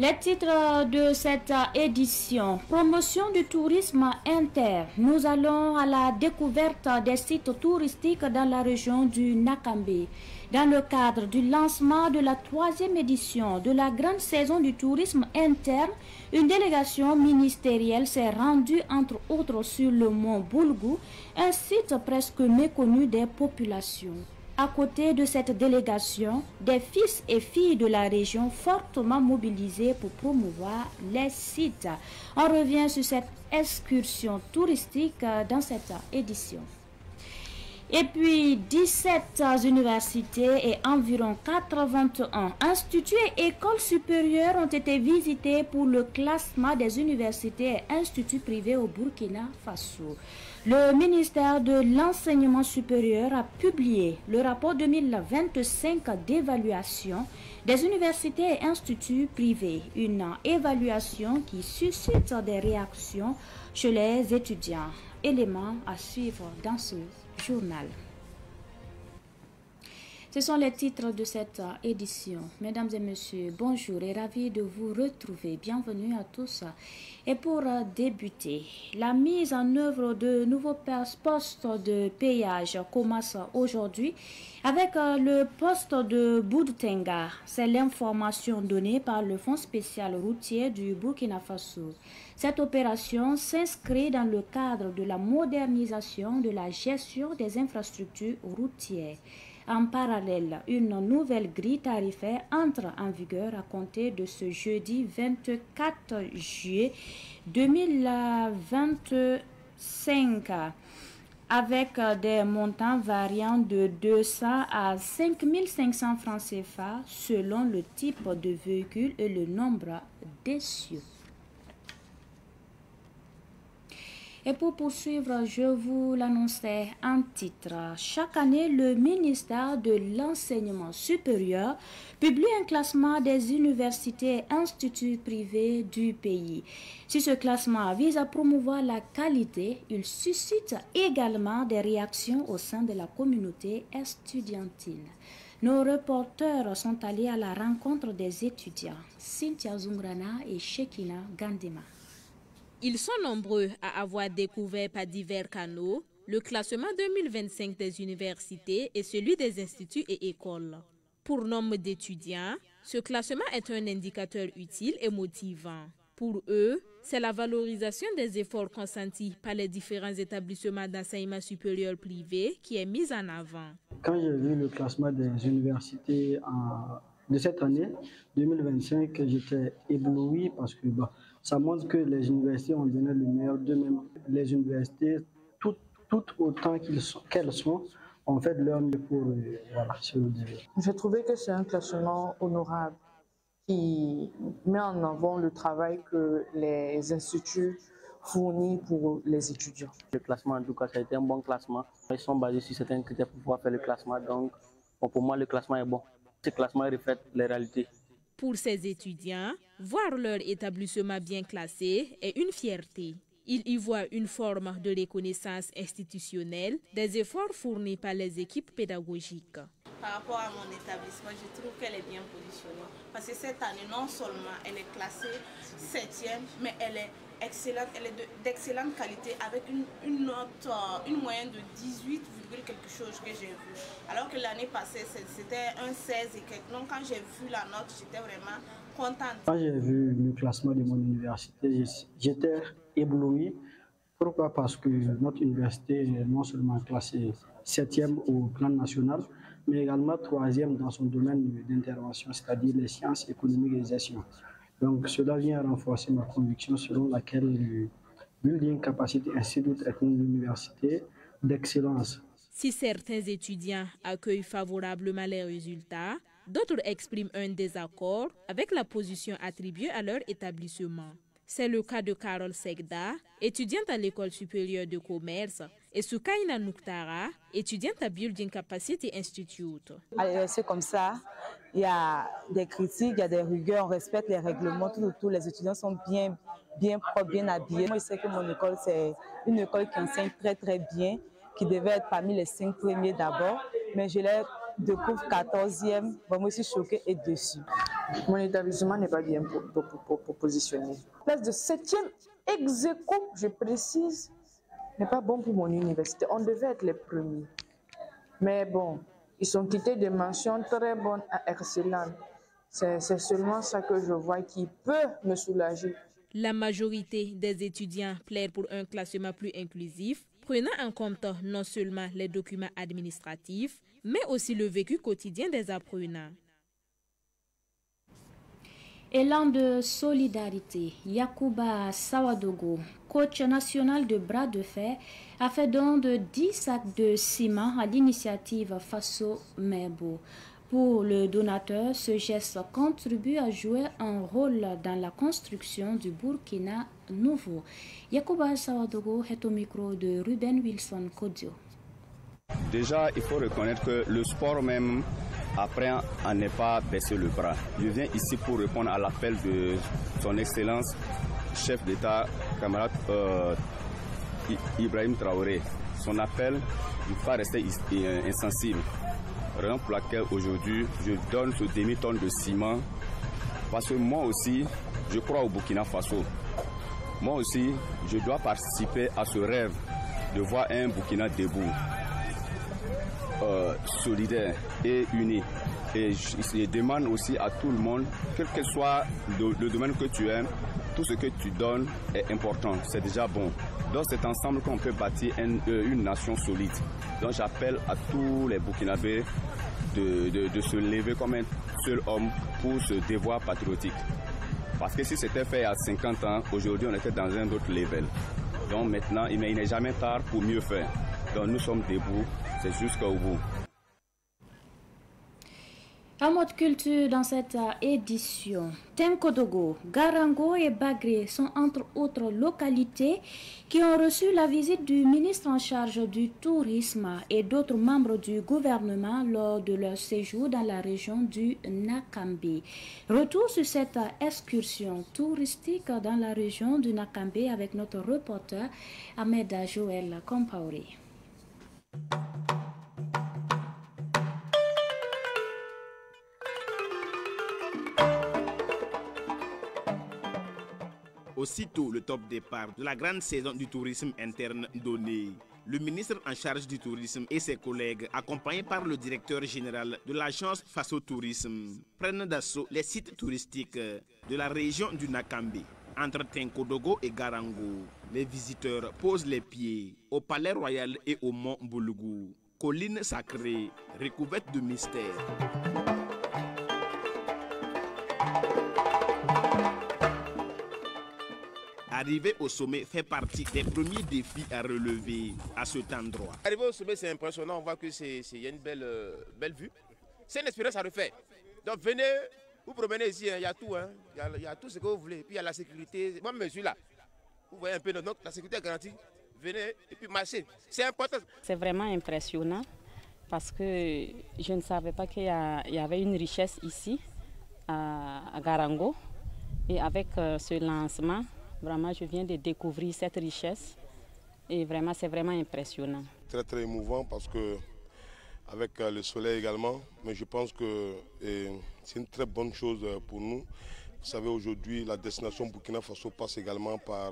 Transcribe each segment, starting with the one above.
Les titres de cette édition: promotion du tourisme inter. Nous allons à la découverte des sites touristiques dans la région du Nakambe. Dans le cadre du lancement de la 3e édition de la grande saison du tourisme interne, une délégation ministérielle s'est rendue entre autres sur le mont Boulgou, un site presque méconnu des populations. À côté de cette délégation, des fils et filles de la région fortement mobilisés pour promouvoir les sites. On revient sur cette excursion touristique dans cette édition. Et puis 17 universités et environ 81 instituts et écoles supérieures ont été visités pour le classement des universités et instituts privés au Burkina Faso. Le ministère de l'Enseignement supérieur a publié le rapport 2025 d'évaluation des universités et instituts privés, une évaluation qui suscite des réactions chez les étudiants. Éléments à suivre dans ce journal. Ce sont les titres de cette édition. Mesdames et messieurs, bonjour et ravi de vous retrouver. Bienvenue à tous. Et pour débuter, la mise en œuvre de nouveaux postes de péage commence aujourd'hui avec le poste de Boudtenga. C'est l'information donnée par le Fonds spécial routier du Burkina Faso. Cette opération s'inscrit dans le cadre de la modernisation de la gestion des infrastructures routières. En parallèle, une nouvelle grille tarifaire entre en vigueur à compter de ce jeudi 24 juillet 2025 avec des montants variant de 200 à 5 500 francs CFA selon le type de véhicule et le nombre d'essieux. Et pour poursuivre, je vous l'annonçais en titre. Chaque année, le ministère de l'Enseignement supérieur publie un classement des universités et instituts privés du pays. Si ce classement vise à promouvoir la qualité, il suscite également des réactions au sein de la communauté estudiantine. Nos reporters sont allés à la rencontre des étudiants, Cynthia Zungrana et Shekina Gandima. Ils sont nombreux à avoir découvert par divers canaux le classement 2025 des universités et celui des instituts et écoles. Pour nombre d'étudiants, ce classement est un indicateur utile et motivant. Pour eux, c'est la valorisation des efforts consentis par les différents établissements d'enseignement supérieur privé qui est mise en avant. Quand j'ai vu le classement des universités de cette année 2025, j'étais ébloui parce que ça montre que les universités ont donné le meilleur d'eux-mêmes. Les universités, toutes autant qu'elles sont, ont fait leur mieux pour se relever. J'ai trouvé que c'est un classement honorable qui met en avant le travail que les instituts fournissent pour les étudiants. Le classement, en tout cas, ça a été un bon classement. Ils sont basés sur certains critères pour pouvoir faire le classement. Donc, pour moi, le classement est bon. Ce classement reflète les réalités. Pour ces étudiants, voir leur établissement bien classé est une fierté. Ils y voient une forme de reconnaissance institutionnelle des efforts fournis par les équipes pédagogiques. Par rapport à mon établissement, je trouve qu'elle est bien positionnée. Parce que cette année, non seulement elle est classée 7e, mais elle est excellente, elle est d'excellente qualité avec une note, une moyenne de 18, quelque chose que j'ai vu. Alors que l'année passée, c'était un 16 et quelque. Donc quand j'ai vu la note, j'étais vraiment contente. Quand j'ai vu le classement de mon université, j'étais ébloui. Pourquoi? Parce que notre université est non seulement classée 7e au plan national, mais également 3e dans son domaine d'intervention, c'est-à-dire les sciences économiques et gestion. Donc cela vient renforcer ma conviction selon laquelle le Building Capacity Institute est une université d'excellence. Si certains étudiants accueillent favorablement les résultats, d'autres expriment un désaccord avec la position attribuée à leur établissement. C'est le cas de Carole Segda, étudiante à l'école supérieure de commerce, et Soukaina Nouktara, étudiante à Building Capacity Institute. C'est comme ça, il y a des critiques, il y a des rigueurs, on respecte les règlements, tous les étudiants sont bien propres, bien habillés. Moi, je sais que mon école, c'est une école qui enseigne très bien, qui devait être parmi les 5 premiers d'abord, mais je l'ai découvre 14e, vraiment je suis choquée et déçue. Mon établissement n'est pas bien positionné. Place de 7e ex aequo, je précise, n'est pas bon pour mon université. On devait être les premiers. Mais bon, ils sont quittés de mentions très bonnes à excellentes. C'est seulement ça que je vois qui peut me soulager. La majorité des étudiants plaident pour un classement plus inclusif, prenant en compte non seulement les documents administratifs, mais aussi le vécu quotidien des apprenants. Élan de solidarité, Yacouba Sawadogo, coach national de bras de fer, a fait don de 10 sacs de ciment à l'initiative Faso Mebo. Pour le donateur, ce geste contribue à jouer un rôle dans la construction du Burkina nouveau. Yacouba Sawadogo est au micro de Ruben Wilson Kodio. Déjà, il faut reconnaître que le sport même apprend à ne pas baisser le bras. Je viens ici pour répondre à l'appel de son Excellence, chef d'État, camarade Ibrahim Traoré. Son appel, il ne faut pas rester insensible. Raison pour laquelle aujourd'hui, je donne ce demi-tonne de ciment. Parce que moi aussi, je crois au Burkina Faso. Moi aussi, je dois participer à ce rêve de voir un Burkina debout. Solidaire et uni. Et je demande aussi à tout le monde, quel que soit le domaine que tu aimes, tout ce que tu donnes est important, c'est déjà bon. Donc c'est ensemble qu'on peut bâtir une nation solide. Donc j'appelle à tous les Burkinabés de se lever comme un seul homme pour ce devoir patriotique. Parce que si c'était fait à 50 ans, aujourd'hui on était dans un autre level. Donc maintenant, il n'est jamais tard pour mieux faire. Donc nous sommes debout, c'est jusqu'au bout. En mode culture dans cette édition, Tenkodogo, Garango et Bagré sont entre autres localités qui ont reçu la visite du ministre en charge du tourisme et d'autres membres du gouvernement lors de leur séjour dans la région du Nakambi. Retour sur cette excursion touristique dans la région du Nakambi avec notre reporter Ahmed Joël Compaoré. Aussitôt le top départ de la grande saison du tourisme interne donné, le ministre en charge du tourisme et ses collègues, accompagnés par le directeur général de l'agence Faso Tourisme, prennent d'assaut les sites touristiques de la région du Nakambi. Entre Tenkodogo et Garango, les visiteurs posent les pieds au Palais Royal et au Mont Boulgour, collines sacrées recouvertes de mystères. Arriver au sommet fait partie des premiers défis à relever à cet endroit. Arriver au sommet, c'est impressionnant. On voit qu'il y a une belle vue. C'est une expérience à refaire. Donc venez, vous promenez ici, il y a tout. Il y a tout ce que vous voulez. Puis il y a la sécurité. Moi, je suis là. Vous voyez un peu, donc la sécurité est garantie. Venez et puis marchez. C'est important. C'est vraiment impressionnant parce que je ne savais pas qu'il y avait une richesse ici à Garango. Et avec ce lancement, vraiment, je viens de découvrir cette richesse et vraiment, c'est vraiment impressionnant. Très, très émouvant parce que, avec le soleil également, mais je pense que c'est une très bonne chose pour nous. Vous savez, aujourd'hui, la destination Burkina Faso passe également par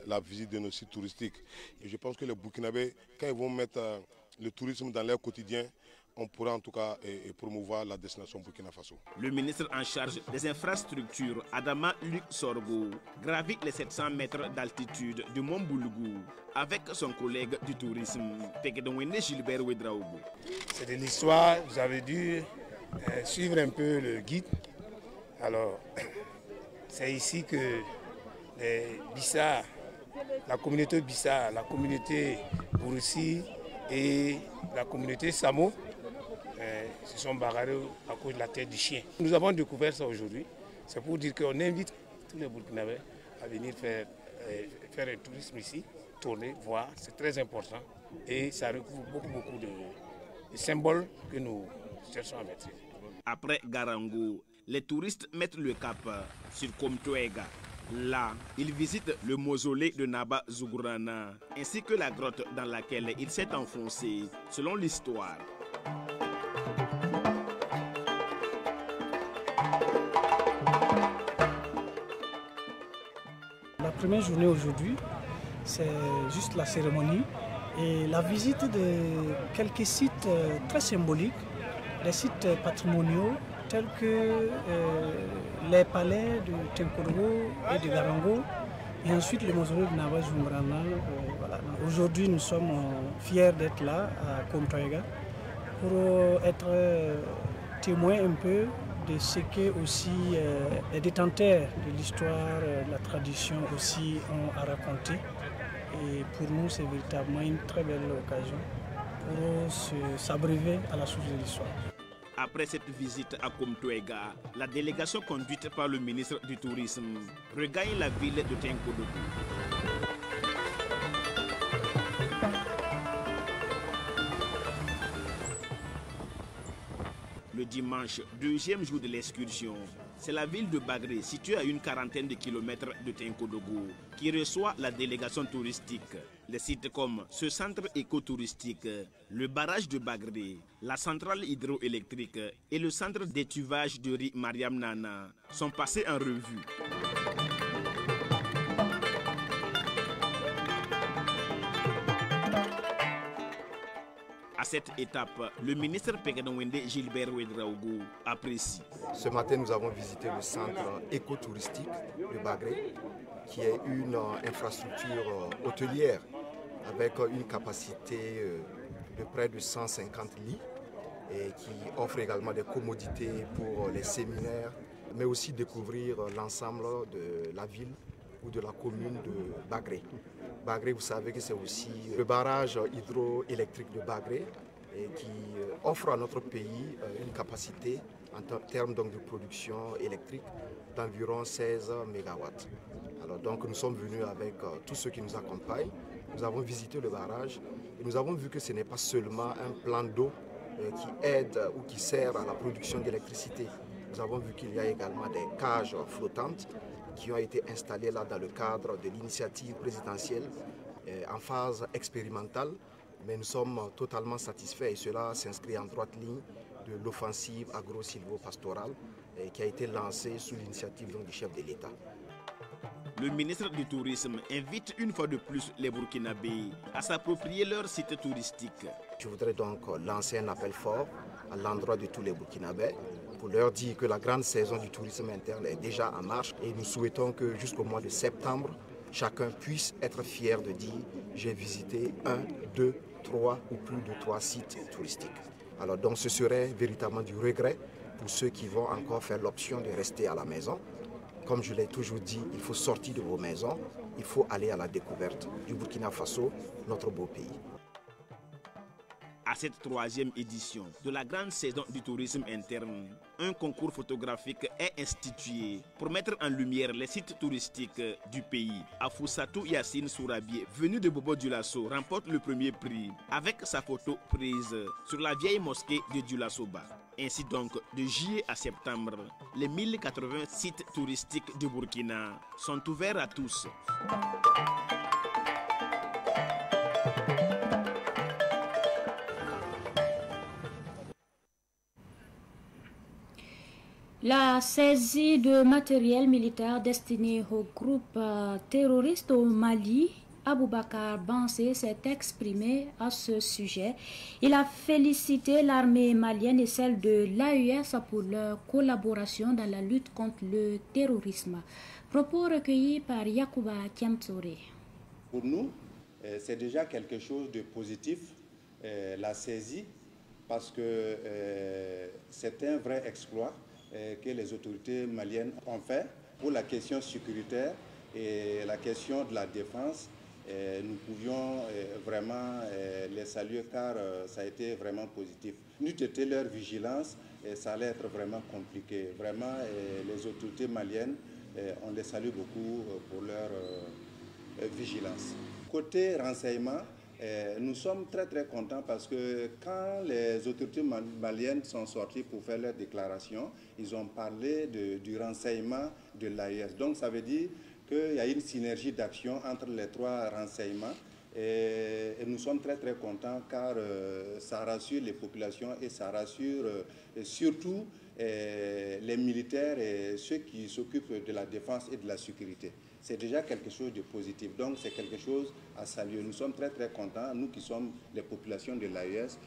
la visite de nos sites touristiques. Et je pense que les Burkinabés, quand ils vont mettre le tourisme dans leur quotidien, on pourra en tout cas promouvoir la destination Burkina Faso. Le ministre en charge des infrastructures, Adama Luc Sorgo, gravit les 700 mètres d'altitude du Mont Boulgour avec son collègue du tourisme, Tekedonwene Gilbert Ouedraogo. C'est de l'histoire, vous avez dû suivre un peu le guide. Alors, c'est ici que les Bissa, la communauté Bissa, la communauté Bourussi et la communauté Samo se sont bagarrés à cause de la tête du chien. Nous avons découvert ça aujourd'hui. C'est pour dire qu'on invite tous les Burkinabés à venir faire un tourisme ici, tourner, voir. C'est très important et ça recouvre beaucoup de symboles que nous cherchons à mettre. Après Garango, les touristes mettent le cap sur Komtoega. Là, ils visitent le mausolée de Naba Zougourana ainsi que la grotte dans laquelle il s'est enfoncé, selon l'histoire. première journée aujourd'hui, c'est juste la cérémonie et la visite de quelques sites très symboliques, des sites patrimoniaux tels que les palais de Tenkodogo et de Garango et ensuite le mausolée de Naba Zumbrana. Voilà. Aujourd'hui, nous sommes fiers d'être là à Komtoega pour être témoins un peu de ce que aussi les détenteurs de l'histoire, de la tradition aussi ont à raconter. Et pour nous, c'est véritablement une très belle occasion pour s'abreuver à la source de l'histoire. Après cette visite à Komtoega, la délégation conduite par le ministre du Tourisme regagne la ville de Tenkodogo. Le dimanche, deuxième jour de l'excursion, c'est la ville de Bagré, située à une quarantaine de kilomètres de Tenkodogo, qui reçoit la délégation touristique. Les sites comme ce centre écotouristique, le barrage de Bagré, la centrale hydroélectrique et le centre d'étuvage de riz Mariam Nana sont passés en revue. À cette étape, le ministre Pegadonwende Gilbert Ouedraogo apprécie. Ce matin, nous avons visité le centre écotouristique de Bagré, qui est une infrastructure hôtelière avec une capacité de près de 150 lits et qui offre également des commodités pour les séminaires, mais aussi découvrir l'ensemble de la ville ou de la commune de Bagré. Bagré, vous savez que c'est aussi le barrage hydroélectrique de Bagré et qui offre à notre pays une capacité en termes donc de production électrique d'environ 16 MW. Alors donc nous sommes venus avec tous ceux qui nous accompagnent. Nous avons visité le barrage et nous avons vu que ce n'est pas seulement un plan d'eau qui aide ou qui sert à la production d'électricité. Nous avons vu qu'il y a également des cages flottantes qui ont été installés là dans le cadre de l'initiative présidentielle en phase expérimentale, mais nous sommes totalement satisfaits et cela s'inscrit en droite ligne de l'offensive agro-silvo-pastorale qui a été lancée sous l'initiative du chef de l'État. Le ministre du Tourisme invite une fois de plus les Burkinabés à s'approprier leur site touristique. Je voudrais donc lancer un appel fort à l'endroit de tous les Burkinabés pour leur dire que la grande saison du tourisme interne est déjà en marche et nous souhaitons que jusqu'au mois de septembre, chacun puisse être fier de dire « j'ai visité 1, 2, 3 ou plus de 3 sites touristiques ». Alors donc ce serait véritablement du regret pour ceux qui vont encore faire l'option de rester à la maison. Comme je l'ai toujours dit, il faut sortir de vos maisons, il faut aller à la découverte du Burkina Faso, notre beau pays. À cette troisième édition de la grande saison du tourisme interne, un concours photographique est institué pour mettre en lumière les sites touristiques du pays. Afousatou Yassine Sourabié, venu de Bobo Dioulasso, remporte le premier prix avec sa photo prise sur la vieille mosquée de Dioulasso-Ba. Ainsi donc, de juillet à septembre, les 1080 sites touristiques du Burkina sont ouverts à tous. La saisie de matériel militaire destiné au groupe terroriste au Mali, Aboubakar Bansé s'est exprimé à ce sujet. Il a félicité l'armée malienne et celle de l'AES pour leur collaboration dans la lutte contre le terrorisme. Propos recueillis par Yacouba Kiamtsore. Pour nous, c'est déjà quelque chose de positif, la saisie, parce que c'est un vrai exploit que les autorités maliennes ont fait pour la question sécuritaire et la question de la défense. Nous pouvions vraiment les saluer car ça a été vraiment positif. N'eût été leur vigilance, ça allait être vraiment compliqué. Vraiment, les autorités maliennes, on les salue beaucoup pour leur vigilance. Côté renseignement, nous sommes très contents parce que quand les autorités maliennes sont sorties pour faire leur déclaration, ils ont parlé du renseignement de l'AES. Donc ça veut dire qu'il y a une synergie d'action entre les trois renseignements et nous sommes très contents car ça rassure les populations et ça rassure surtout les militaires et ceux qui s'occupent de la défense et de la sécurité. c'est déjà quelque chose de positif. Donc c'est quelque chose à saluer. Nous sommes très très contents, nous qui sommes les populations de l'AES,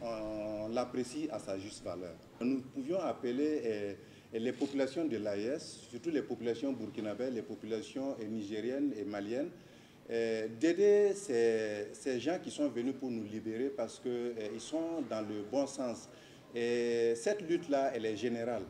on l'apprécie à sa juste valeur. Nous pouvions appeler les populations de l'AES, surtout les populations burkinabées, les populations nigériennes et maliennes, d'aider ces gens qui sont venus pour nous libérer parce qu'ils sont dans le bon sens. Et cette lutte-là, elle est générale.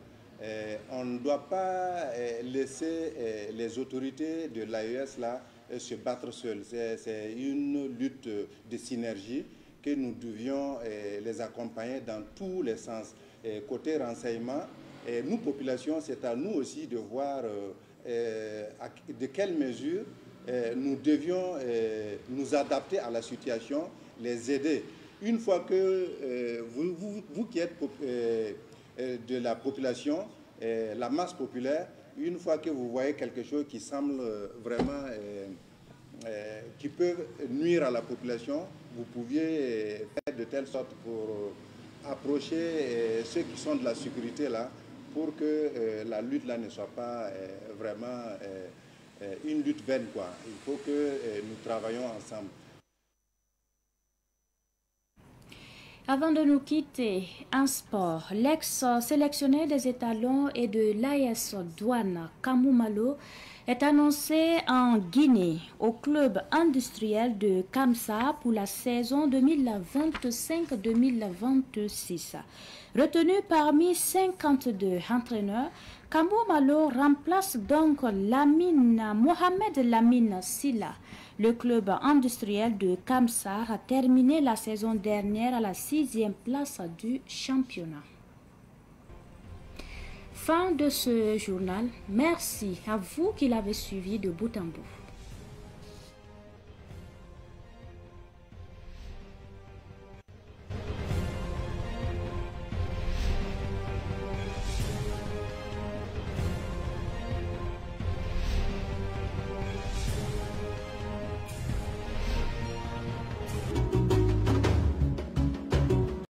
On ne doit pas laisser les autorités de l'AES là se battre seules. C'est une lutte de synergie que nous devions les accompagner dans tous les sens. Côté renseignement, nous, populations, c'est à nous aussi de voir de quelles mesures nous devions nous adapter à la situation, les aider. Une fois que vous qui êtes de la population, la masse populaire, une fois que vous voyez quelque chose qui semble vraiment, qui peut nuire à la population, vous pouviez faire de telle sorte pour approcher ceux qui sont de la sécurité là, pour que la lutte là ne soit pas vraiment une lutte vaine, quoi. Il faut que nous travaillions ensemble. Avant de nous quitter, en sport, l'ex-sélectionné des étalons et de l'AS Douane, Kamou Malo, est annoncé en Guinée au club industriel de Kamsa pour la saison 2025-2026. Retenu parmi 52 entraîneurs, Kamou Malo remplace donc Mohamed Lamine Silla. Le club industriel de Kamsar a terminé la saison dernière à la 6e place du championnat. Fin de ce journal. Merci à vous qui l'avez suivi de bout en bout.